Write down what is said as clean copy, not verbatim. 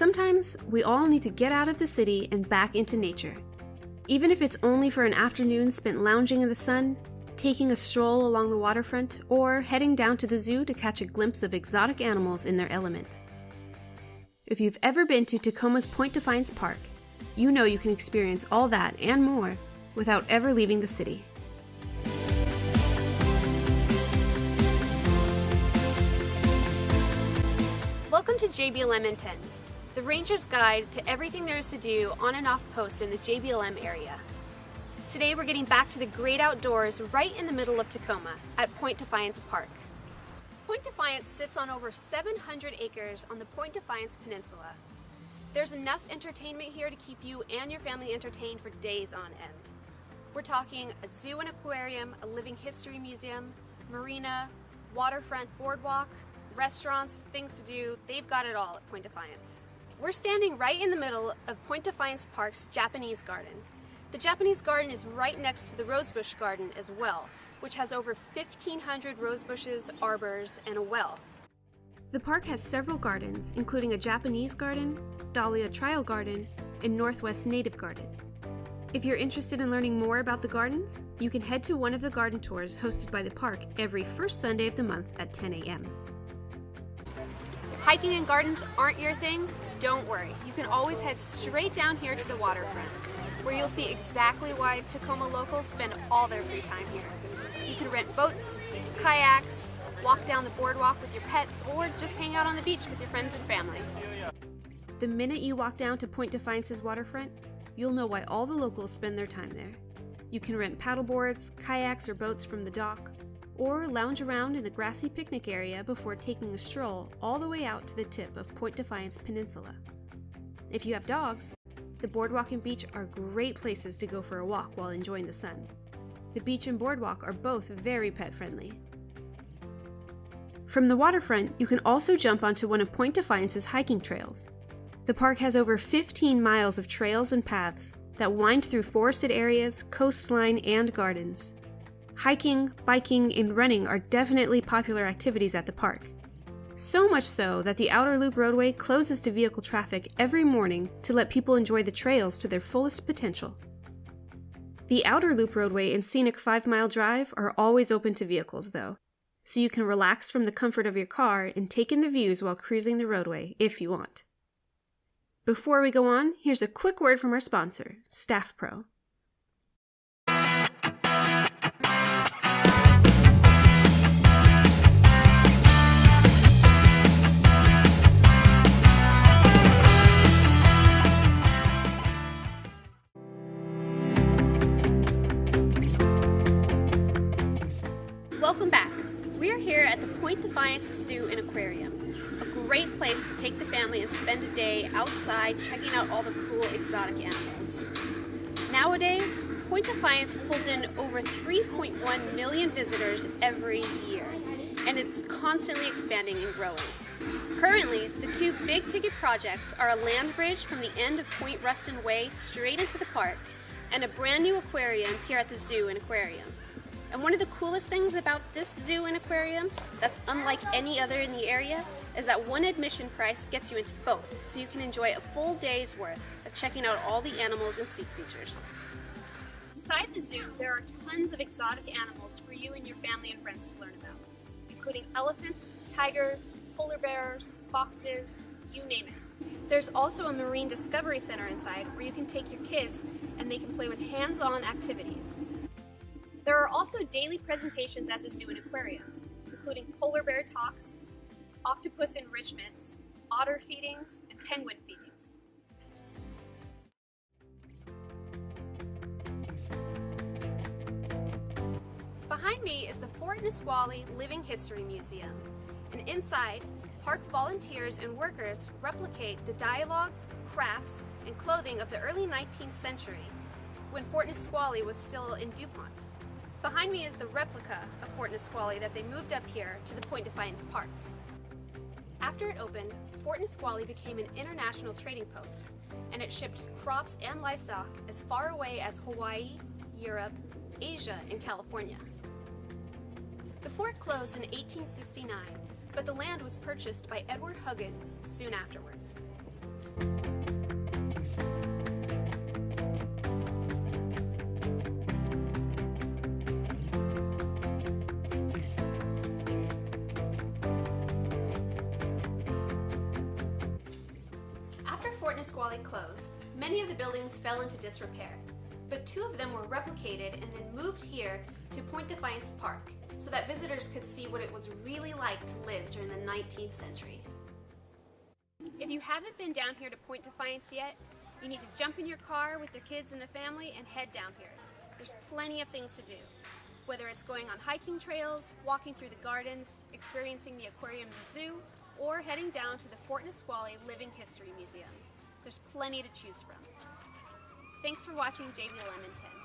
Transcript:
Sometimes we all need to get out of the city and back into nature. Even if it's only for an afternoon spent lounging in the sun, taking a stroll along the waterfront, or heading down to the zoo to catch a glimpse of exotic animals in their element. If you've ever been to Tacoma's Defiance Park, you know you can experience all that and more without ever leaving the city. Welcome to JBLM in 10, the Ranger's Guide to everything there is to do on and off post in the JBLM area. Today we're getting back to the great outdoors right in the middle of Tacoma at Defiance Park. Defiance sits on over 700 acres on the Defiance Peninsula. There's enough entertainment here to keep you and your family entertained for days on end. We're talking a zoo and aquarium, a living history museum, marina, waterfront boardwalk, restaurants, things to do. They've got it all at Defiance. We're standing right in the middle of Defiance Park's Japanese Garden. The Japanese Garden is right next to the Rosebush Garden as well, which has over 1,500 rose bushes, arbors, and a well. The park has several gardens, including a Japanese garden, Dahlia Trial Garden, and Northwest Native Garden. If you're interested in learning more about the gardens, you can head to one of the garden tours hosted by the park every first Sunday of the month at 10 a.m. If hiking and gardens aren't your thing, don't worry. You can always head straight down here to the waterfront, where you'll see exactly why Tacoma locals spend all their free time here. You can rent boats, kayaks, walk down the boardwalk with your pets, or just hang out on the beach with your friends and family. The minute you walk down to Defiance's waterfront, you'll know why all the locals spend their time there. You can rent paddleboards, kayaks, or boats from the dock, or lounge around in the grassy picnic area before taking a stroll all the way out to the tip of Defiance Peninsula. If you have dogs, the boardwalk and beach are great places to go for a walk while enjoying the sun. The beach and boardwalk are both very pet-friendly. From the waterfront, you can also jump onto one of Defiance's hiking trails. The park has over 15 miles of trails and paths that wind through forested areas, coastline, and gardens. Hiking, biking, and running are definitely popular activities at the park. So much so that the Outer Loop roadway closes to vehicle traffic every morning to let people enjoy the trails to their fullest potential. The Outer Loop roadway and scenic 5-mile drive are always open to vehicles, though, so you can relax from the comfort of your car and take in the views while cruising the roadway if you want. Before we go on, here's a quick word from our sponsor, Staff Pro. Welcome back. We are here at the Defiance Zoo and Aquarium, a great place to take the family and spend a day outside checking out all the cool exotic animals. Nowadays, Defiance pulls in over 3.1 million visitors every year, and it's constantly expanding and growing. Currently, the two big ticket projects are a land bridge from the end of Point Ruston Way straight into the park, and a brand new aquarium here at the Zoo and Aquarium. And one of the coolest things about this zoo and aquarium that's unlike any other in the area is that one admission price gets you into both, so you can enjoy a full day's worth of checking out all the animals and sea creatures. Inside the zoo, there are tons of exotic animals for you and your family and friends to learn about, including elephants, tigers, polar bears, foxes, you name it. There's also a marine discovery center inside where you can take your kids and they can play with hands-on activities. There are also daily presentations at the zoo and aquarium, including polar bear talks, octopus enrichments, otter feedings, and penguin feedings. Behind me is the Fort Nisqually Living History Museum, and inside, park volunteers and workers replicate the dialogue, crafts, and clothing of the early 19th century, when Fort Nisqually was still in DuPont. Behind me is the replica of Fort Nisqually that they moved up here to the Defiance Park. After it opened, Fort Nisqually became an international trading post, and it shipped crops and livestock as far away as Hawaii, Europe, Asia, and California. The fort closed in 1869, but the land was purchased by Edward Huggins soon afterwards. After Fort Nisqually closed, many of the buildings fell into disrepair, but 2 of them were replicated and then moved here to Point Defiance Park so that visitors could see what it was really like to live during the 19th century. If you haven't been down here to Point Defiance yet, you need to jump in your car with the kids and the family and head down here. There's plenty of things to do, whether it's going on hiking trails, walking through the gardens, experiencing the aquarium and zoo, or heading down to the Fort Nisqually Living History Museum. There's plenty to choose from. Thanks for watching JBLM in 10.